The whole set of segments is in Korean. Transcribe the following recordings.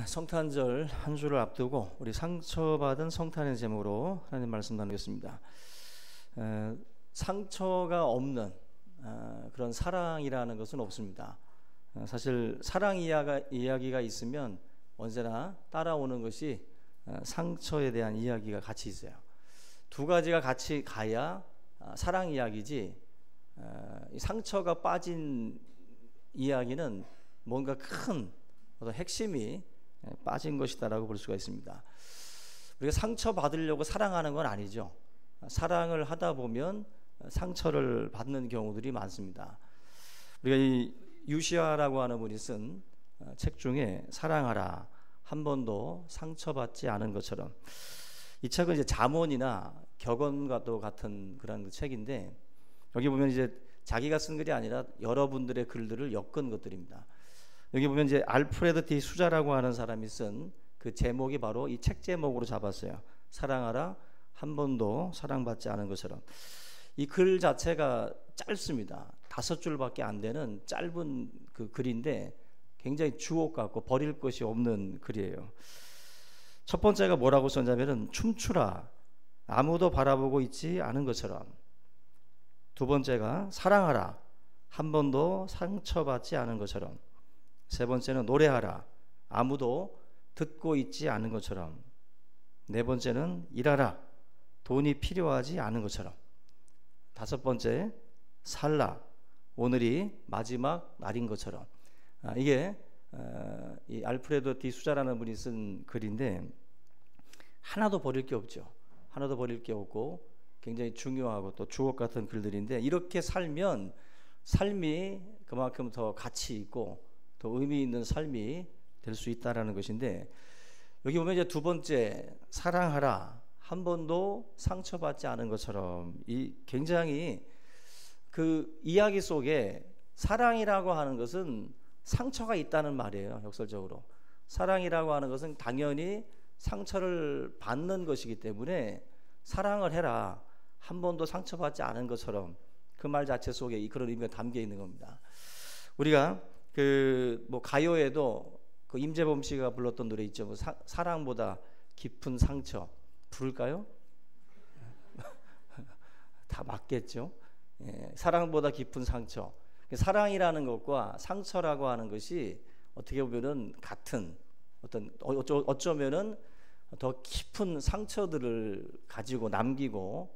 성탄절 한 주를 앞두고 우리 상처받은 성탄의 제목으로 하나님 말씀 나누겠습니다. 상처가 없는 그런 사랑이라는 것은 없습니다. 사실 사랑 이야기가 있으면 언제나 따라오는 것이 상처에 대한 이야기가 같이 있어요. 두 가지가 같이 가야 사랑 이야기지, 이 상처가 빠진 이야기는 뭔가 큰 어떤 핵심이 빠진 것이다라고 볼 수가 있습니다. 우리가 상처 받으려고 사랑하는 건 아니죠. 사랑을 하다 보면 상처를 받는 경우들이 많습니다. 우리가 이 유시아라고 하는 분이 쓴 책 중에 사랑하라, 한 번도 상처받지 않은 것처럼, 이 책은 이제 잠언이나 격언과도 같은 그런 책인데, 여기 보면 이제 자기가 쓴 글이 아니라 여러분들의 글들을 엮은 것들입니다. 여기 보면 이제 알프레드 디 수자라고 하는 사람이 쓴 그 제목이 바로 이 책 제목으로 잡았어요. 사랑하라, 한 번도 사랑받지 않은 것처럼. 이 글 자체가 짧습니다. 5줄밖에 안 되는 짧은 그 글인데 굉장히 주옥 같고 버릴 것이 없는 글이에요. 첫 번째가 뭐라고 썼냐면은 춤추라, 아무도 바라보고 있지 않은 것처럼. 두 번째가 사랑하라, 한 번도 상처받지 않은 것처럼. 세 번째는 노래하라, 아무도 듣고 있지 않은 것처럼. 네 번째는 일하라, 돈이 필요하지 않은 것처럼. 다섯 번째, 살라, 오늘이 마지막 날인 것처럼. 이게 이 알프레도 디 수자라는 분이 쓴 글인데 하나도 버릴 게 없죠. 하나도 버릴 게 없고 굉장히 중요하고 또 주옥 같은 글들인데, 이렇게 살면 삶이 그만큼 더 가치 있고 더 의미 있는 삶이 될 수 있다라는 것인데, 여기 보면 이제 두 번째, 사랑하라, 한 번도 상처받지 않은 것처럼, 이 굉장히 그 이야기 속에 사랑이라고 하는 것은 상처가 있다는 말이에요. 역설적으로 사랑이라고 하는 것은 당연히 상처를 받는 것이기 때문에 사랑을 해라, 한 번도 상처받지 않은 것처럼, 그 말 자체 속에 그런 의미가 담겨 있는 겁니다. 우리가 그 뭐 가요에도 그 임재범 씨가 불렀던 노래 있죠. 뭐 사랑보다 깊은 상처 부를까요? 다 맞겠죠. 예, 사랑보다 깊은 상처. 사랑이라는 것과 상처라고 하는 것이 어떻게 보면은 같은 어떤 어쩌면은 더 깊은 상처들을 가지고 남기고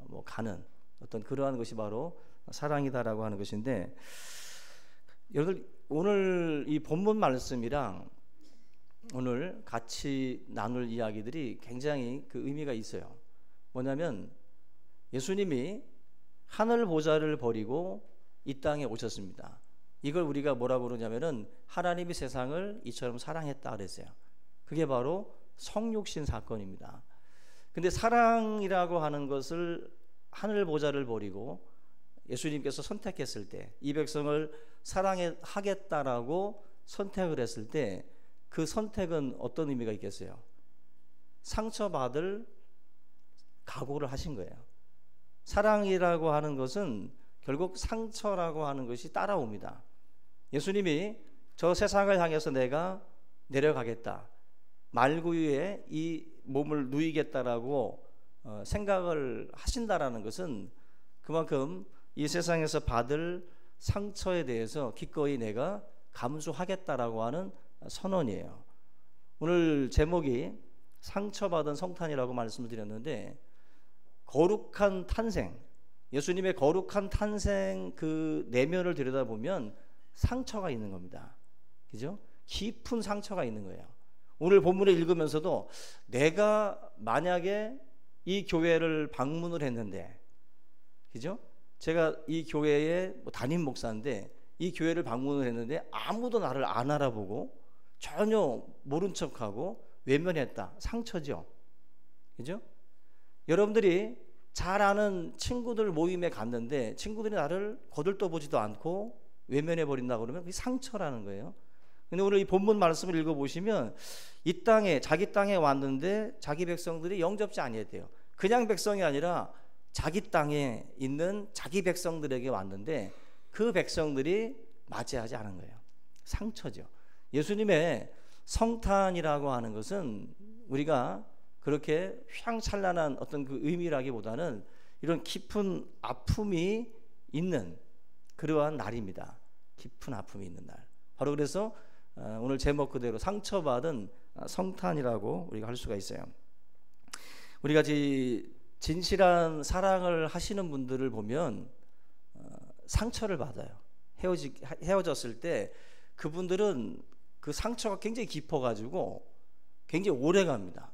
뭐 가는 어떤 그러한 것이 바로 사랑이다라고 하는 것인데, 여러분 오늘 이 본문 말씀이랑 오늘 같이 나눌 이야기들이 굉장히 그 의미가 있어요. 뭐냐면 예수님이 하늘 보좌를 버리고 이 땅에 오셨습니다. 이걸 우리가 뭐라고 그러냐면은 하나님이 세상을 이처럼 사랑했다 그랬어요. 그게 바로 성육신 사건입니다. 근데 사랑이라고 하는 것을 하늘 보좌를 버리고 예수님께서 선택했을 때, 이 백성을 사랑하겠다라고 선택을 했을 때, 그 선택은 어떤 의미가 있겠어요? 상처받을 각오를 하신 거예요. 사랑이라고 하는 것은 결국 상처라고 하는 것이 따라옵니다. 예수님이 저 세상을 향해서 내가 내려가겠다, 말구유에 이 몸을 누이겠다라고 생각을 하신다라는 것은 그만큼 이 세상에서 받을 상처에 대해서 기꺼이 내가 감수하겠다라고 하는 선언이에요. 오늘 제목이 상처받은 성탄이라고 말씀을 드렸는데, 거룩한 탄생, 예수님의 거룩한 탄생 그 내면을 들여다보면 상처가 있는 겁니다. 그죠? 깊은 상처가 있는 거예요. 오늘 본문을 읽으면서도 내가 만약에 이 교회를 방문을 했는데, 그죠? 제가 이 교회의 담임 목사인데 이 교회를 방문을 했는데 아무도 나를 안 알아보고 전혀 모른 척하고 외면했다. 상처죠. 그죠? 여러분들이 잘 아는 친구들 모임에 갔는데 친구들이 나를 거들떠보지도 않고 외면해버린다 그러면 그게 상처라는 거예요. 근데 오늘 이 본문 말씀을 읽어보시면 이 땅에, 자기 땅에 왔는데 자기 백성들이 영접지 아니했대요. 그냥 백성이 아니라 자기 땅에 있는 자기 백성들에게 왔는데 그 백성들이 맞이하지 않은 거예요. 상처죠. 예수님의 성탄이라고 하는 것은 우리가 그렇게 휘황찬란한 어떤 그 의미라기보다는 이런 깊은 아픔이 있는 그러한 날입니다. 깊은 아픔이 있는 날. 바로 그래서 오늘 제목 그대로 상처받은 성탄이라고 우리가 할 수가 있어요. 우리가 진실한 사랑을 하시는 분들을 보면 상처를 받아요. 헤어졌을 때 그분들은 그 상처가 굉장히 깊어가지고 굉장히 오래 갑니다.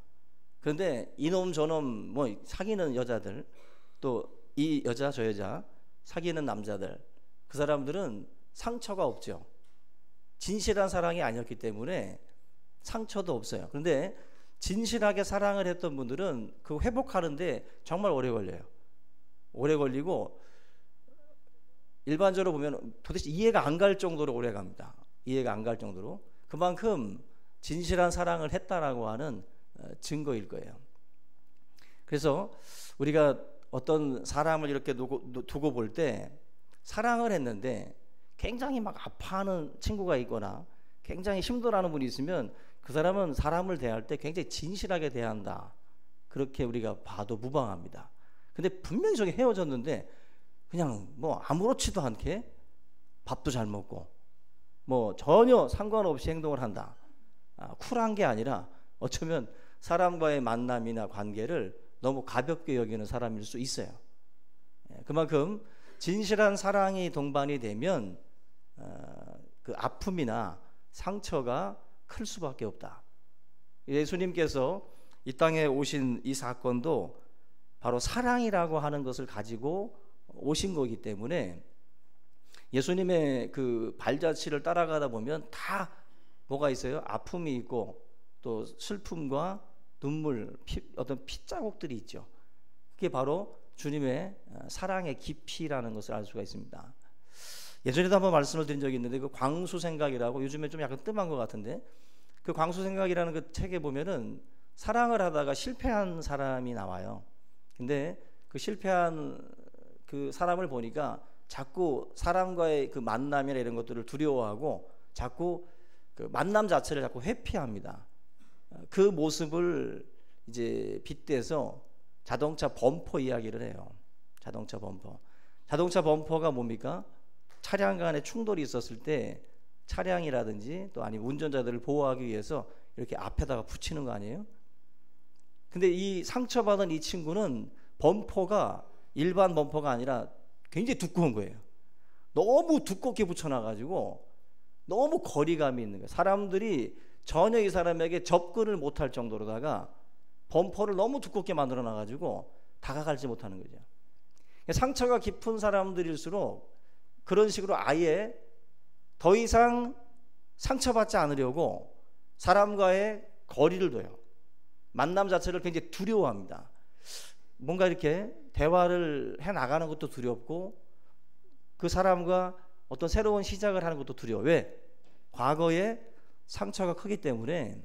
그런데 이놈 저놈 뭐 사귀는 여자들, 또 이 여자 저 여자 사귀는 남자들, 그 사람들은 상처가 없죠. 진실한 사랑이 아니었기 때문에 상처도 없어요. 그런데 진실하게 사랑을 했던 분들은 그 회복하는데 정말 오래 걸려요. 오래 걸리고 일반적으로 보면 도대체 이해가 안 갈 정도로 오래 갑니다. 이해가 안 갈 정도로. 그만큼 진실한 사랑을 했다라고 하는 증거일 거예요. 그래서 우리가 어떤 사람을 이렇게 두고 볼 때 사랑을 했는데 굉장히 막 아파하는 친구가 있거나 굉장히 힘들어하는 분이 있으면 그 사람은 사람을 대할 때 굉장히 진실하게 대한다. 그렇게 우리가 봐도 무방합니다. 근데 분명히 저기 헤어졌는데 그냥 뭐 아무렇지도 않게 밥도 잘 먹고 뭐 전혀 상관없이 행동을 한다. 쿨한 게 아니라 어쩌면 사람과의 만남이나 관계를 너무 가볍게 여기는 사람일 수 있어요. 그만큼 진실한 사랑이 동반이 되면 그 아픔이나 상처가 클 수밖에 없다. 예수님께서 이 땅에 오신 이 사건도 바로 사랑이라고 하는 것을 가지고 오신 거기 때문에 예수님의 그 발자취를 따라가다 보면 다 뭐가 있어요? 아픔이 있고 또 슬픔과 눈물, 어떤 핏자국들이 있죠. 그게 바로 주님의 사랑의 깊이라는 것을 알 수가 있습니다. 예전에도 한번 말씀을 드린 적이 있는데 그 광수생각이라고, 요즘에 좀 약간 뜸한 것 같은데, 그 광수생각이라는 그 책에 보면은 사랑을 하다가 실패한 사람이 나와요. 근데 그 실패한 그 사람을 보니까 자꾸 사람과의 그 만남이나 이런 것들을 두려워하고 자꾸 그 만남 자체를 자꾸 회피합니다. 그 모습을 이제 빗대서 자동차 범퍼 이야기를 해요. 자동차 범퍼. 자동차 범퍼가 뭡니까? 차량 간의 충돌이 있었을 때 차량이라든지 또 아니면 운전자들을 보호하기 위해서 이렇게 앞에다가 붙이는 거 아니에요? 근데 이 상처받은 이 친구는 범퍼가 일반 범퍼가 아니라 굉장히 두꺼운 거예요. 너무 두껍게 붙여놔가지고 너무 거리감이 있는 거예요. 사람들이 전혀 이 사람에게 접근을 못할 정도로다가 범퍼를 너무 두껍게 만들어놔가지고 다가가지 못하는 거죠. 상처가 깊은 사람들일수록 그런 식으로 아예 더 이상 상처받지 않으려고 사람과의 거리를 둬요. 만남 자체를 굉장히 두려워합니다. 뭔가 이렇게 대화를 해나가는 것도 두렵고 그 사람과 어떤 새로운 시작을 하는 것도 두려워. 왜? 과거에 상처가 크기 때문에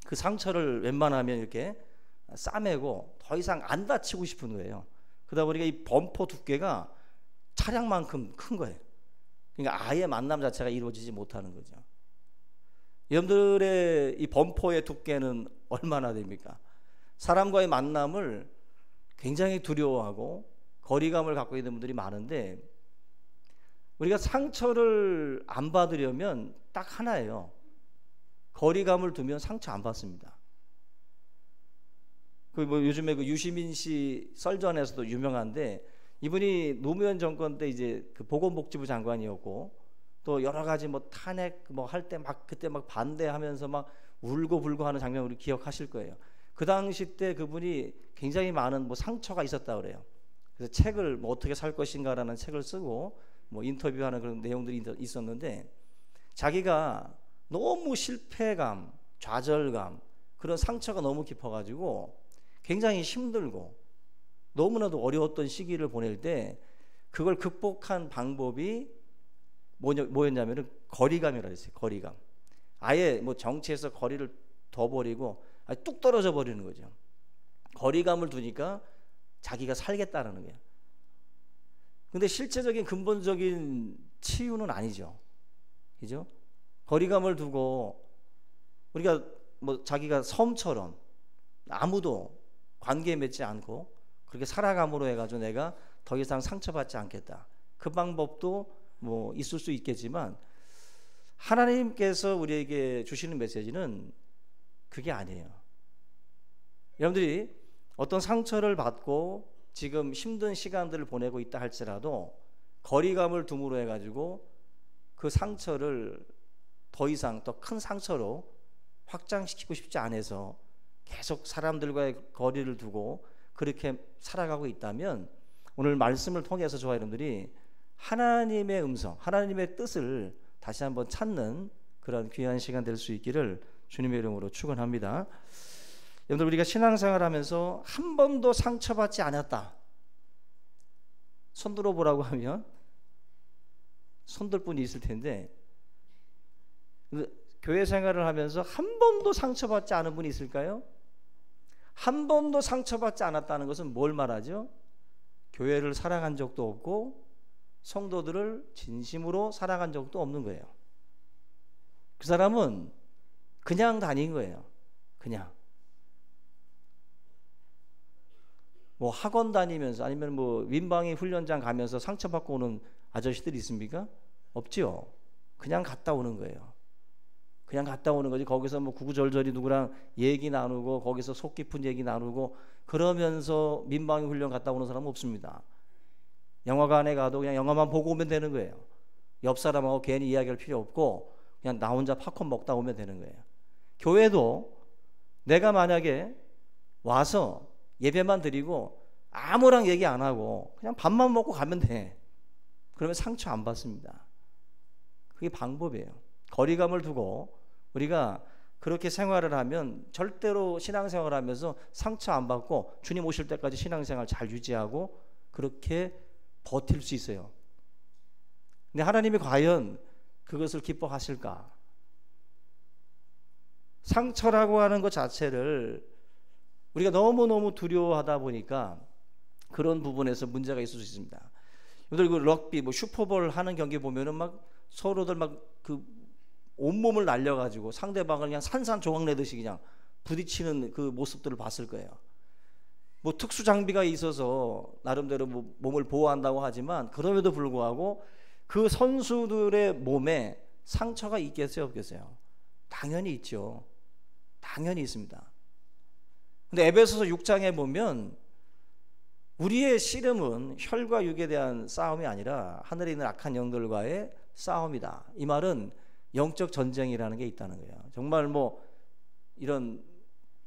그 상처를 웬만하면 이렇게 싸매고 더 이상 안 다치고 싶은 거예요. 그러다 보니까 이 범퍼 두께가 차량만큼 큰 거예요. 그러니까 아예 만남 자체가 이루어지지 못하는 거죠. 여러분들의 이 범퍼의 두께는 얼마나 됩니까? 사람과의 만남을 굉장히 두려워하고 거리감을 갖고 있는 분들이 많은데, 우리가 상처를 안 받으려면 딱 하나예요. 거리감을 두면 상처 안 받습니다. 그 뭐 요즘에 그 유시민 씨 썰전에서도 유명한데, 이분이 노무현 정권 때 이제 그 보건복지부 장관이었고 또 여러 가지 뭐 탄핵 뭐 할 때 막 그때 막 반대하면서 막 울고 불고 하는 장면 우리 기억하실 거예요. 그 당시 때 그분이 굉장히 많은 뭐 상처가 있었다 그래요. 그래서 책을 뭐 어떻게 살 것인가라는 책을 쓰고 뭐 인터뷰하는 그런 내용들이 있었는데, 자기가 너무 실패감, 좌절감, 그런 상처가 너무 깊어가지고 굉장히 힘들고 너무나도 어려웠던 시기를 보낼 때 그걸 극복한 방법이 뭐였냐면은 거리감이라고 했어요. 거리감. 아예 뭐 정치에서 거리를 더 버리고 아예 뚝 떨어져 버리는 거죠. 거리감을 두니까 자기가 살겠다는 거예요. 근데 실제적인 근본적인 치유는 아니죠. 그죠? 거리감을 두고 우리가 뭐 자기가 섬처럼 아무도 관계 맺지 않고 그렇게 살아감으로 해가지고 내가 더 이상 상처받지 않겠다. 그 방법도 뭐 있을 수 있겠지만 하나님께서 우리에게 주시는 메시지는 그게 아니에요. 여러분들이 어떤 상처를 받고 지금 힘든 시간들을 보내고 있다 할지라도 거리감을 둠으로 해가지고 그 상처를 더 이상 더 큰 상처로 확장시키고 싶지 않아서 계속 사람들과의 거리를 두고 그렇게 살아가고 있다면 오늘 말씀을 통해서 저와 여러분들이 하나님의 음성, 하나님의 뜻을 다시 한번 찾는 그런 귀한 시간 될 수 있기를 주님의 이름으로 축원합니다. 여러분들, 우리가 신앙생활하면서 한 번도 상처받지 않았다, 손 들어보라고 하면 손들 분이 있을 텐데, 교회 생활을 하면서 한 번도 상처받지 않은 분이 있을까요? 한 번도 상처받지 않았다는 것은 뭘 말하죠? 교회를 사랑한 적도 없고 성도들을 진심으로 사랑한 적도 없는 거예요. 그 사람은 그냥 다닌 거예요. 그냥 뭐 학원 다니면서 아니면 뭐 민방위 훈련장 가면서 상처받고 오는 아저씨들이 있습니까? 없지요. 그냥 갔다 오는 거예요. 그냥 갔다 오는 거지. 거기서 뭐 구구절절히 누구랑 얘기 나누고 거기서 속 깊은 얘기 나누고 그러면서 민방위 훈련 갔다 오는 사람은 없습니다. 영화관에 가도 그냥 영화만 보고 오면 되는 거예요. 옆 사람하고 괜히 이야기할 필요 없고 그냥 나 혼자 팝콘 먹다 오면 되는 거예요. 교회도 내가 만약에 와서 예배만 드리고 아무랑 얘기 안 하고 그냥 밥만 먹고 가면 돼. 그러면 상처 안 받습니다. 그게 방법이에요. 거리감을 두고 우리가 그렇게 생활을 하면 절대로 신앙생활을 하면서 상처 안 받고 주님 오실 때까지 신앙생활 잘 유지하고 그렇게 버틸 수 있어요. 근데 하나님이 과연 그것을 기뻐하실까? 상처라고 하는 것 자체를 우리가 너무너무 두려워하다 보니까 그런 부분에서 문제가 있을 수 있습니다. 여러분들 그 럭비 뭐 슈퍼볼 하는 경기 보면은 막 서로들 막 그 온몸을 날려가지고 상대방을 그냥 산산조각 내듯이 그냥 부딪히는 그 모습들을 봤을 거예요. 뭐 특수 장비가 있어서 나름대로 뭐 몸을 보호한다고 하지만 그럼에도 불구하고 그 선수들의 몸에 상처가 있겠어요, 없겠어요? 당연히 있죠. 당연히 있습니다. 근데 에베소서 6장에 보면 우리의 씨름은 혈과 육에 대한 싸움이 아니라 하늘에 있는 악한 영들과의 싸움이다. 이 말은 영적 전쟁이라는 게 있다는 거예요. 정말 뭐 이런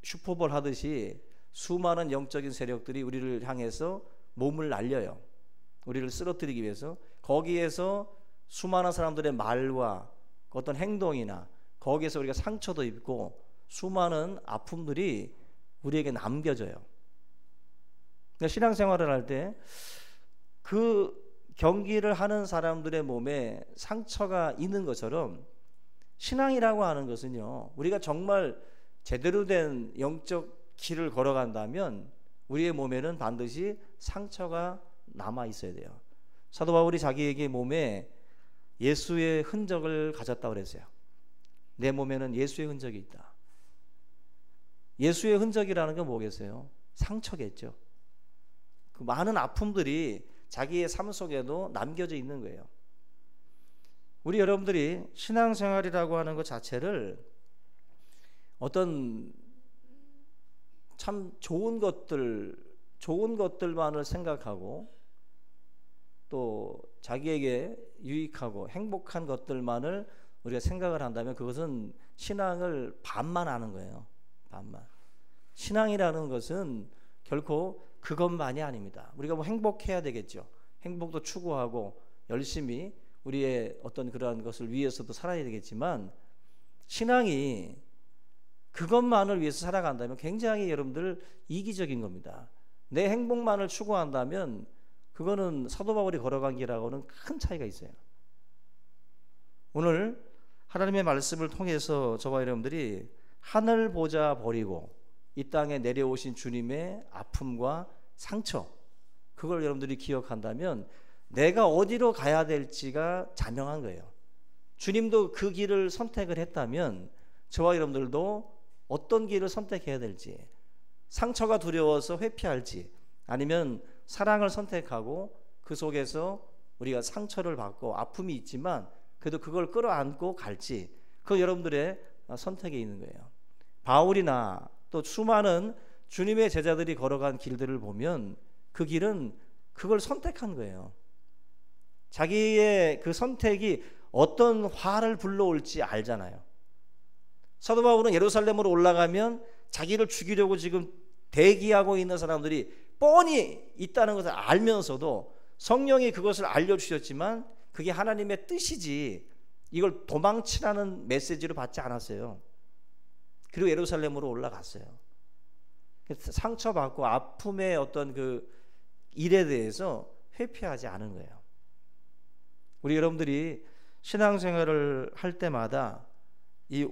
슈퍼볼 하듯이 수많은 영적인 세력들이 우리를 향해서 몸을 날려요. 우리를 쓰러뜨리기 위해서. 거기에서 수많은 사람들의 말과 어떤 행동이나 거기에서 우리가 상처도 입고 수많은 아픔들이 우리에게 남겨져요. 그러니까 신앙생활을 할 때 그 경기를 하는 사람들의 몸에 상처가 있는 것처럼 신앙이라고 하는 것은요, 우리가 정말 제대로 된 영적 길을 걸어간다면 우리의 몸에는 반드시 상처가 남아 있어야 돼요. 사도 바울이 자기에게 몸에 예수의 흔적을 가졌다고 그랬어요. 내 몸에는 예수의 흔적이 있다. 예수의 흔적이라는 건 뭐겠어요? 상처겠죠. 그 많은 아픔들이 자기의 삶 속에도 남겨져 있는 거예요. 우리 여러분들이 신앙생활이라고 하는 것 자체를 어떤 참 좋은 것들만을 생각하고 또 자기에게 유익하고 행복한 것들만을 우리가 생각을 한다면 그것은 신앙을 반만 하는 거예요. 반만. 신앙이라는 것은 결코 그것만이 아닙니다. 우리가 뭐 행복해야 되겠죠. 행복도 추구하고 열심히 우리의 어떤 그러한 것을 위해서도 살아야 되겠지만 신앙이 그것만을 위해서 살아간다면 굉장히 여러분들 이기적인 겁니다. 내 행복만을 추구한다면 그거는 사도 바울이 걸어간 길하고는 큰 차이가 있어요. 오늘 하나님의 말씀을 통해서 저와 여러분들이 하늘 보자 버리고 이 땅에 내려오신 주님의 아픔과 상처, 그걸 여러분들이 기억한다면 내가 어디로 가야 될지가 자명한 거예요. 주님도 그 길을 선택을 했다면 저와 여러분들도 어떤 길을 선택해야 될지, 상처가 두려워서 회피할지, 아니면 사랑을 선택하고 그 속에서 우리가 상처를 받고 아픔이 있지만 그래도 그걸 끌어안고 갈지, 그 여러분들의 선택에 있는 거예요. 바울이나 또 수많은 주님의 제자들이 걸어간 길들을 보면 그 길은 그걸 선택한 거예요. 자기의 그 선택이 어떤 화를 불러올지 알잖아요. 사도 바울은 예루살렘으로 올라가면 자기를 죽이려고 지금 대기하고 있는 사람들이 뻔히 있다는 것을 알면서도 성령이 그것을 알려주셨지만 그게 하나님의 뜻이지 이걸 도망치라는 메시지로 받지 않았어요. 그리고 예루살렘으로 올라갔어요. 상처받고 아픔의 어떤 그 일에 대해서 회피하지 않은 거예요. 우리 여러분들이 신앙생활을 할 때마다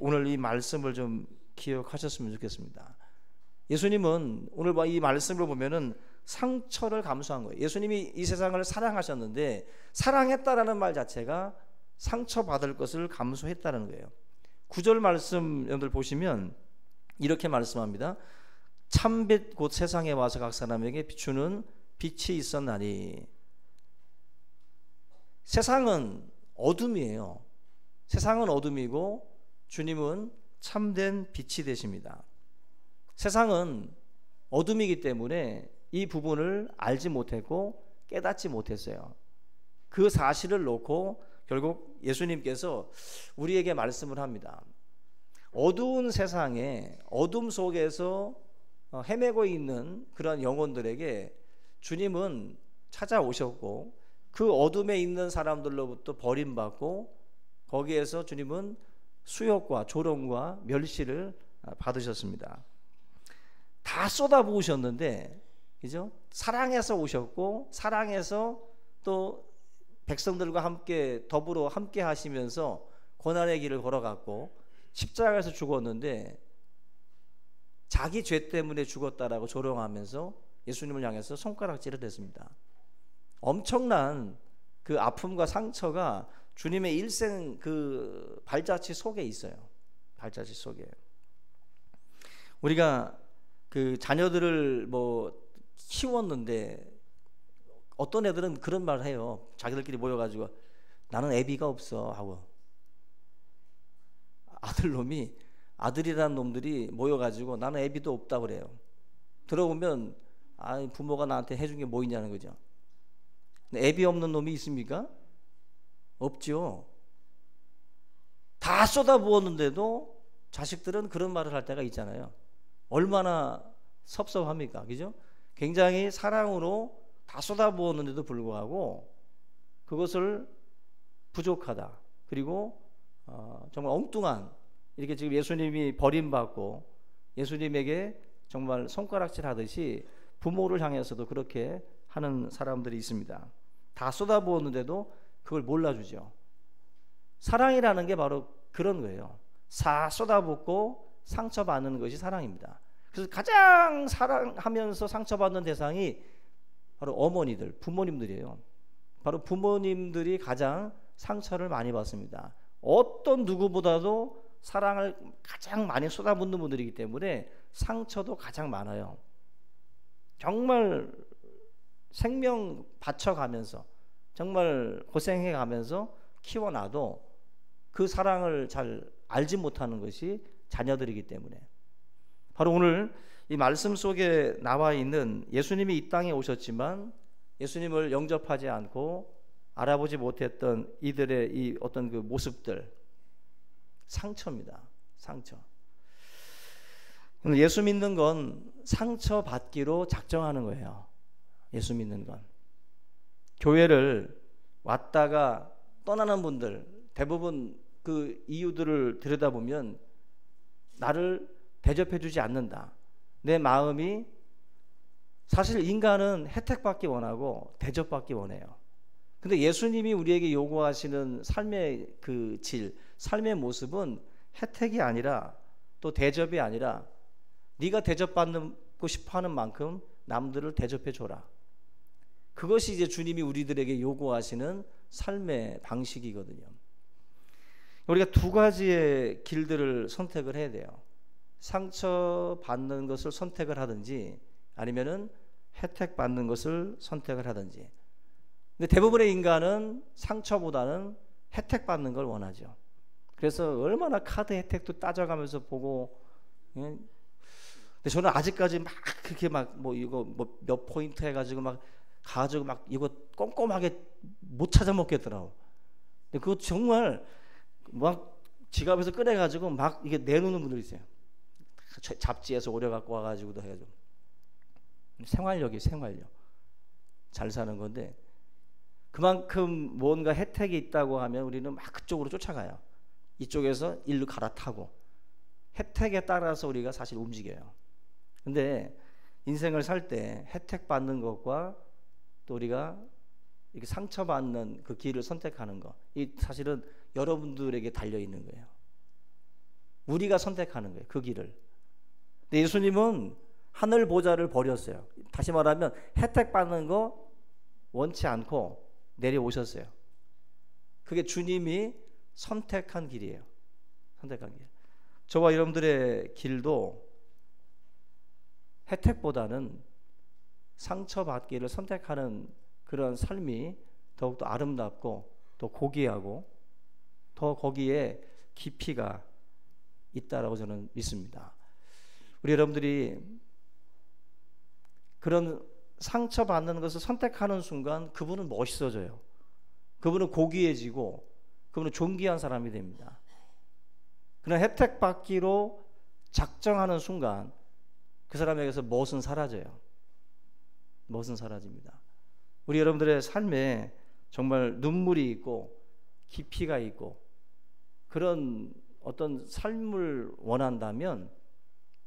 오늘 이 말씀을 좀 기억하셨으면 좋겠습니다. 예수님은 오늘 이 말씀을 보면은 상처를 감수한 거예요. 예수님이 이 세상을 사랑하셨는데 사랑했다라는 말 자체가 상처받을 것을 감수했다는 거예요. 9절 말씀 여러분들 보시면 이렇게 말씀합니다. 참빛 곧 세상에 와서 각 사람에게 비추는 빛이 있었나니. 세상은 어둠이에요. 세상은 어둠이고 주님은 참된 빛이 되십니다. 세상은 어둠이기 때문에 이 부분을 알지 못했고 깨닫지 못했어요. 그 사실을 놓고 결국 예수님께서 우리에게 말씀을 합니다. 어두운 세상에 어둠 속에서 헤매고 있는 그런 영혼들에게 주님은 찾아오셨고 그 어둠에 있는 사람들로부터 버림받고 거기에서 주님은 수욕과 조롱과 멸시를 받으셨습니다. 다 쏟아부으셨는데, 그죠? 사랑해서 오셨고 사랑해서 또 백성들과 함께 더불어 함께 하시면서 고난의 길을 걸어갔고 십자가에서 죽었는데 자기 죄 때문에 죽었다라고 조롱하면서 예수님을 향해서 손가락질을 했습니다. 엄청난 그 아픔과 상처가 주님의 일생 그 발자취 속에 있어요. 발자취 속에. 우리가 그 자녀들을 키웠는데 어떤 애들은 그런 말을 해요. 자기들끼리 모여가지고 나는 애비가 없어 하고, 아들이라는 놈들이 모여가지고 나는 애비도 없다 그래요. 들어보면 부모가 나한테 해준 게 뭐 있냐는 거죠. 애비 없는 놈이 있습니까? 없죠. 다 쏟아부었는데도 자식들은 그런 말을 할 때가 있잖아요. 얼마나 섭섭합니까? 그죠? 굉장히 사랑으로 다 쏟아부었는데도 불구하고 그것을 부족하다. 그리고 정말 엉뚱한, 이렇게 지금 예수님이 버림받고 예수님에게 정말 손가락질 하듯이 부모를 향해서도 그렇게 하는 사람들이 있습니다. 다 쏟아부었는데도 그걸 몰라주죠. 사랑이라는 게 바로 그런 거예요. 다 쏟아붓고 상처받는 것이 사랑입니다. 그래서 가장 사랑하면서 상처받는 대상이 바로 어머니들, 부모님들이에요. 바로 부모님들이 가장 상처를 많이 받습니다. 어떤 누구보다도 사랑을 가장 많이 쏟아붓는 분들이기 때문에 상처도 가장 많아요. 정말 생명 바쳐가면서 정말 고생해가면서 키워놔도 그 사랑을 잘 알지 못하는 것이 자녀들이기 때문에, 바로 오늘 이 말씀 속에 나와 있는 예수님이 이 땅에 오셨지만 예수님을 영접하지 않고 알아보지 못했던 이들의 이 어떤 그 모습들, 상처입니다. 상처. 예수 믿는 건 상처 받기로 작정하는 거예요. 예수 믿는 건. 교회를 왔다가 떠나는 분들 대부분 그 이유들을 들여다보면 나를 대접해 주지 않는다. 내 마음이, 사실 인간은 혜택받기 원하고 대접받기 원해요. 근데 예수님이 우리에게 요구하시는 삶의 그 질, 삶의 모습은 혜택이 아니라 또 대접이 아니라 네가 대접받고 싶어하는 만큼 남들을 대접해 줘라. 그것이 이제 주님이 우리들에게 요구하시는 삶의 방식이거든요. 우리가 두 가지의 길들을 선택을 해야 돼요. 상처받는 것을 선택을 하든지 아니면은 혜택 받는 것을 선택을 하든지. 근데 대부분의 인간은 상처보다는 혜택 받는 걸 원하죠. 그래서 얼마나 카드 혜택도 따져가면서 보고. 근데 저는 아직까지 막 그렇게 막 뭐 이거 뭐 몇 포인트 해가지고 막 가지고 막 이거 꼼꼼하게 못 찾아 먹겠더라고. 근데 그거 정말 막 지갑에서 꺼내가지고 막 이게 내놓는 분들 있어요. 잡지에서 오려 갖고 와가지고도 해가지고. 생활력이 생활력. 잘 사는 건데 그만큼 뭔가 혜택이 있다고 하면 우리는 막 그쪽으로 쫓아가요. 이쪽에서 일로 갈아타고 혜택에 따라서 우리가 사실 움직여요. 근데 인생을 살 때 혜택 받는 것과 또 우리가 이렇게 상처받는 그 길을 선택하는 것, 이 사실은 여러분들에게 달려 있는 거예요. 우리가 선택하는 거예요, 그 길을. 근데 예수님은 하늘 보좌를 버렸어요. 다시 말하면 혜택 받는 거 원치 않고 내려오셨어요. 그게 주님이 선택한 길이에요. 선택한 길. 저와 여러분들의 길도 혜택보다는 상처받기를 선택하는 그런 삶이 더욱더 아름답고 또 고귀하고 더 거기에 깊이가 있다라고 저는 믿습니다. 우리 여러분들이 그런 상처받는 것을 선택하는 순간 그분은 멋있어져요. 그분은 고귀해지고 그분은 존귀한 사람이 됩니다. 그런 혜택 받기로 작정하는 순간 그 사람에게서 멋은 사라져요. 멋은 사라집니다. 우리 여러분들의 삶에 정말 눈물이 있고 깊이가 있고 그런 어떤 삶을 원한다면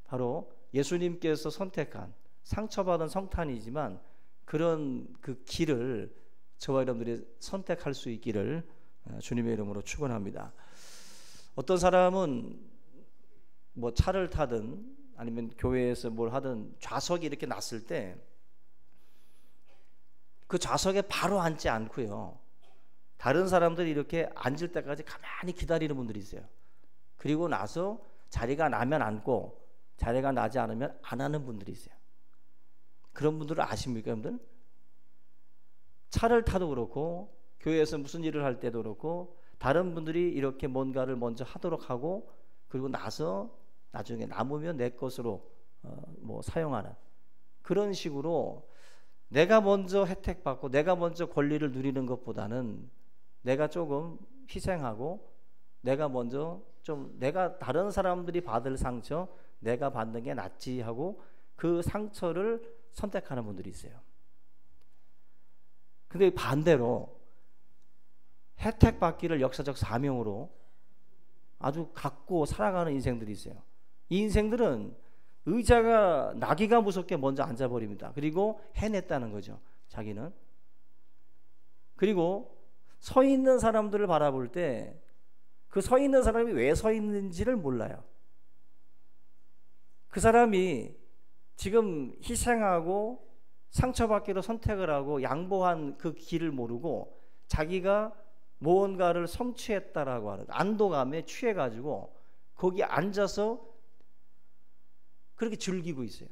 바로 예수님께서 선택한 상처받은 성탄이지만 그런 그 길을 저와 여러분들이 선택할 수 있기를 주님의 이름으로 축원합니다. 어떤 사람은 뭐 차를 타든 아니면 교회에서 뭘 하든 좌석이 이렇게 났을 때 그 좌석에 바로 앉지 않고요. 다른 사람들이 이렇게 앉을 때까지 가만히 기다리는 분들이 있어요. 그리고 나서 자리가 나면 앉고 자리가 나지 않으면 안 하는 분들이 있어요. 그런 분들을 아십니까, 여러분들? 차를 타도 그렇고 교회에서 무슨 일을 할 때도 그렇고 다른 분들이 이렇게 뭔가를 먼저 하도록 하고 그리고 나서 나중에 남으면 내 것으로 뭐 사용하는 그런 식으로 내가 먼저 혜택받고 내가 먼저 권리를 누리는 것보다는 내가 조금 희생하고 내가 먼저 좀 내가 다른 사람들이 받을 상처 내가 받는 게 낫지 하고 그 상처를 선택하는 분들이 있어요. 근데 반대로 혜택 받기를 역사적 사명으로 아주 갖고 살아가는 인생들이 있어요. 이 인생들은 의자가 나기가 무섭게 먼저 앉아버립니다. 그리고 해냈다는 거죠. 자기는. 그리고 서 있는 사람들을 바라볼 때 그 서 있는 사람이 왜 서 있는지를 몰라요. 그 사람이 지금 희생하고 상처받기로 선택을 하고 양보한 그 길을 모르고 자기가 무언가를 성취했다라고 하는 안도감에 취해가지고 거기 앉아서 그렇게 즐기고 있어요.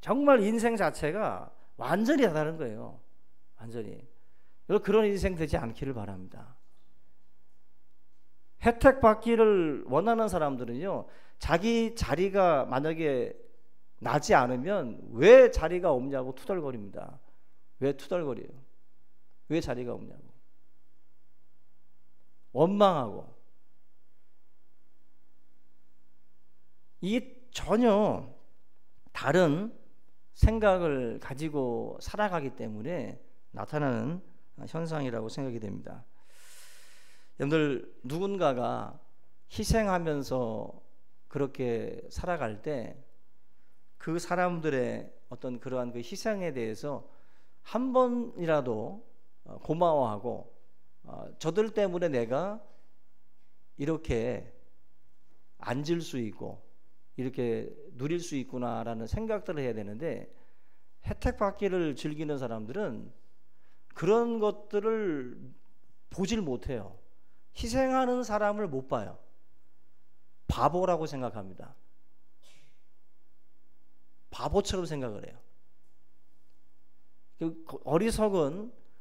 정말 인생 자체가 완전히 다른 거예요. 완전히. 그런 인생 되지 않기를 바랍니다. 혜택 받기를 원하는 사람들은요, 자기 자리가 만약에 나지 않으면 왜 자리가 없냐고 투덜거립니다. 왜 투덜거려요? 왜 자리가 없냐고. 원망하고. 이게 전혀 다른 생각을 가지고 살아가기 때문에 나타나는 현상이라고 생각이 됩니다. 여러분들 누군가가 희생하면서 그렇게 살아갈 때 그 사람들의 어떤 그러한 그 희생에 대해서 한 번이라도 고마워하고 저들 때문에 내가 이렇게 앉을 수 있고 이렇게 누릴 수 있구나라는 생각들을 해야 되는데 혜택 받기를 즐기는 사람들은 그런 것들을 보질 못해요. 희생하는 사람을 못 봐요. 바보라고 생각합니다. 바보처럼 생각을 해요.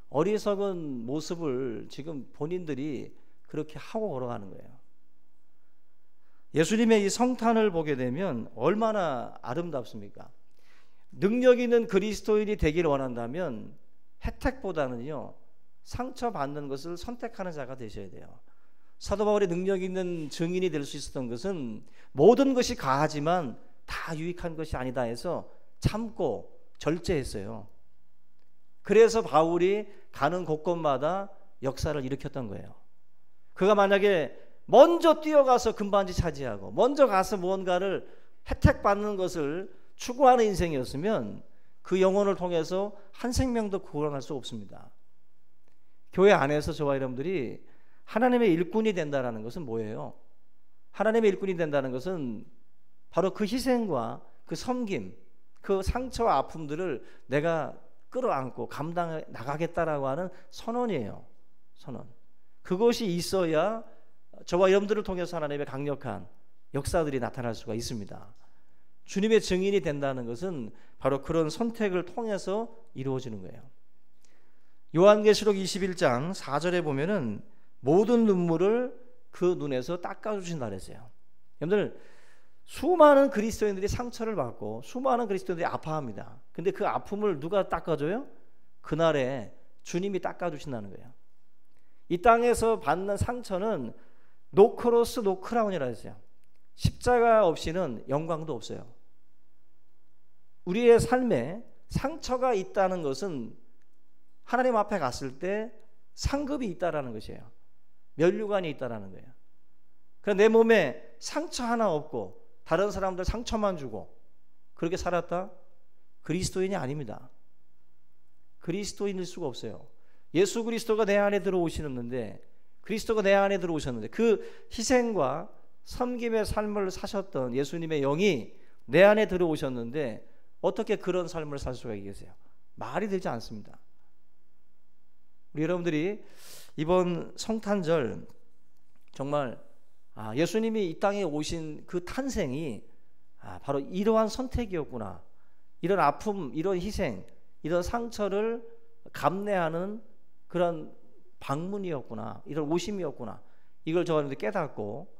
어리석은 모습을 지금 본인들이 그렇게 하고 걸어가는 거예요. 예수님의 이 성탄을 보게 되면 얼마나 아름답습니까? 능력 있는 그리스도인이 되기를 원한다면 혜택보다는요, 상처받는 것을 선택하는 자가 되셔야 돼요. 사도 바울이 능력 있는 증인이 될 수 있었던 것은 모든 것이 가하지만 다 유익한 것이 아니다 해서 참고 절제했어요. 그래서 바울이 가는 곳곳마다 역사를 일으켰던 거예요. 그가 만약에 먼저 뛰어가서 금반지 차지하고 먼저 가서 무언가를 혜택받는 것을 추구하는 인생이었으면 그 영혼을 통해서 한 생명도 구원할 수 없습니다. 교회 안에서 저와 여러분들이 하나님의 일꾼이 된다는 것은 뭐예요? 하나님의 일꾼이 된다는 것은 바로 그 희생과 그 섬김, 그 상처와 아픔들을 내가 끌어안고 감당해 나가겠다라고 하는 선언이에요. 선언. 그것이 있어야 저와 여러분들을 통해서 하나님의 강력한 역사들이 나타날 수가 있습니다. 주님의 증인이 된다는 것은 바로 그런 선택을 통해서 이루어지는 거예요. 요한계시록 21장 4절에 보면은 모든 눈물을 그 눈에서 닦아주신다 그랬어요. 여러분들, 수많은 그리스도인들이 상처를 받고 수많은 그리스도인들이 아파합니다. 근데 그 아픔을 누가 닦아줘요? 그날에 주님이 닦아주신다는 거예요. 이 땅에서 받는 상처는 노크로스 노크라운이라 했어요. 십자가 없이는 영광도 없어요. 우리의 삶에 상처가 있다는 것은 하나님 앞에 갔을 때 상급이 있다라는 것이에요. 면류관이 있다라는 거예요. 그럼 내 몸에 상처 하나 없고 다른 사람들 상처만 주고 그렇게 살았다? 그리스도인이 아닙니다. 그리스도인일 수가 없어요. 예수 그리스도가 내 안에 들어오시는데, 그리스도가 내 안에 들어오셨는데 그 희생과 섬김의 삶을 사셨던 예수님의 영이 내 안에 들어오셨는데 어떻게 그런 삶을 살 수가 있겠어요? 말이 되지 않습니다. 우리 여러분들이 이번 성탄절 정말 예수님이 이 땅에 오신 그 탄생이 바로 이러한 선택이었구나, 이런 아픔, 이런 희생, 이런 상처를 감내하는 그런 방문이었구나, 이런 오심이었구나, 이걸 저와 여러분들이 깨닫고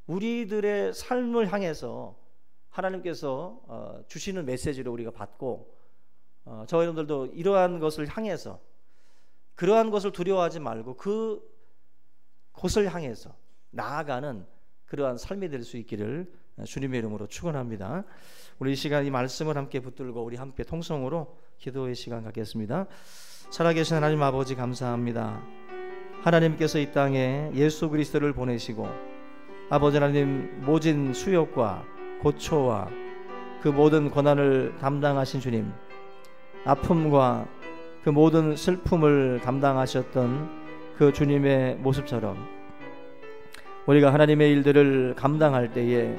우리들의 삶을 향해서 하나님께서 주시는 메시지를 우리가 받고 저와 여러분들도 이러한 것을 향해서, 그러한 것을 두려워하지 말고 그 곳을 향해서 나아가는 그러한 삶이 될 수 있기를 주님의 이름으로 축원합니다. 우리 이 시간 이 말씀을 함께 붙들고 우리 함께 통성으로 기도의 시간 갖겠습니다. 살아계신 하나님 아버지, 감사합니다. 하나님께서 이 땅에 예수 그리스도를 보내시고 아버지 하나님 모진 수욕과 고초와 그 모든 고난을 담당하신 주님, 아픔과 그 모든 슬픔을 담당하셨던 그 주님의 모습처럼 우리가 하나님의 일들을 감당할 때에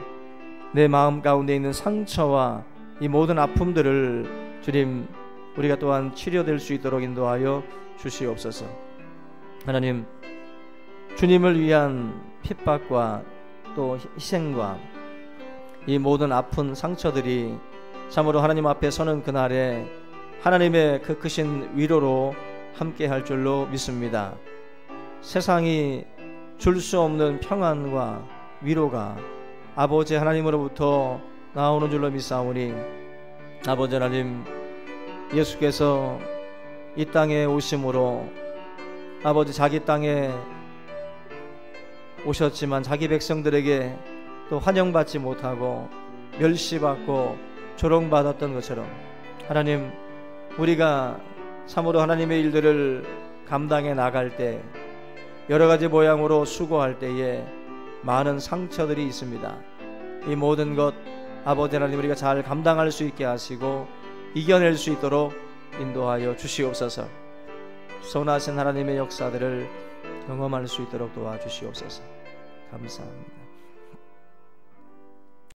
내 마음 가운데 있는 상처와 이 모든 아픔들을 주님, 우리가 또한 치료될 수 있도록 인도하여 주시옵소서. 하나님, 주님을 위한 핍박과 또 희생과 이 모든 아픈 상처들이 참으로 하나님 앞에 서는 그날에 하나님의 그 크신 위로로 함께 할 줄로 믿습니다. 세상이 줄 수 없는 평안과 위로가 아버지 하나님으로부터 나오는 줄로 믿사오니, 아버지 하나님, 예수께서 이 땅에 오심으로 아버지 자기 땅에 오셨지만 자기 백성들에게 또 환영받지 못하고 멸시받고 조롱받았던 것처럼, 하나님, 우리가 참으로 하나님의 일들을 감당해 나갈 때 여러 가지 모양으로 수고할 때에 많은 상처들이 있습니다. 이 모든 것 아버지 하나님, 우리가 잘 감당할 수 있게 하시고 이겨낼 수 있도록 인도하여 주시옵소서. 선하신 하나님의 역사들을 경험할 수 있도록 도와주시옵소서. 감사합니다.